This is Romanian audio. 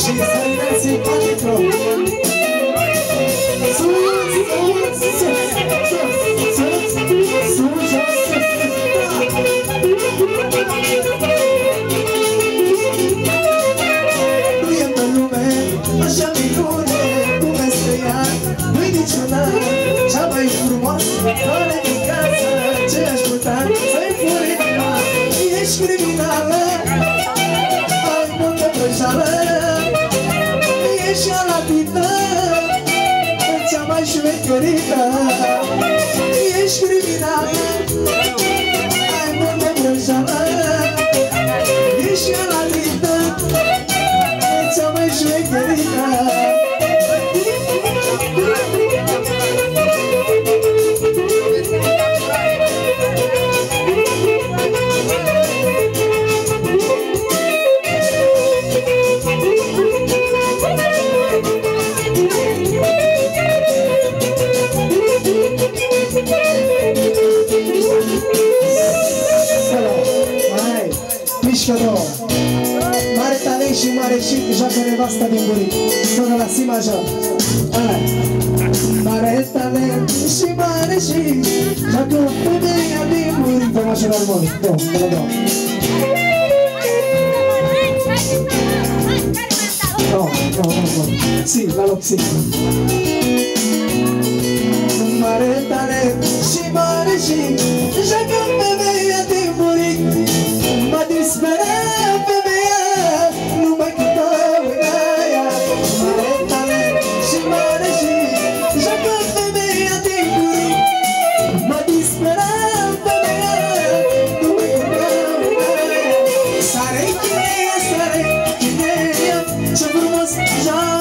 Și să-i dăm simpatic rog. Nu e pe lume așa minune cum este ea. Nu-i niciuna cea mai frumoasă care din casă ce aș putea să-i furi. Ești criminală, ai multă vrăjeală, ești alatită, cea mai șmecherită. Ești criminală, ai multă vrăjeală, ești alatită, cea mai șmecherită. Mare talent și mare chic, joacă nevasta din Buric. Sună la Si major. Mare talent și mare chic, joacă femeia din Buric. Vă așa la armonic. Si, la loc, si. Mare talent și mare chic, joacă femeia din Buric. Mă disperat femeia, numai cu tăuia. Mare talent și mare chic, joacă femeia din Buric. Mă disperat femeia, numai cu tăuia. Sare chineia, ce frumos joacă.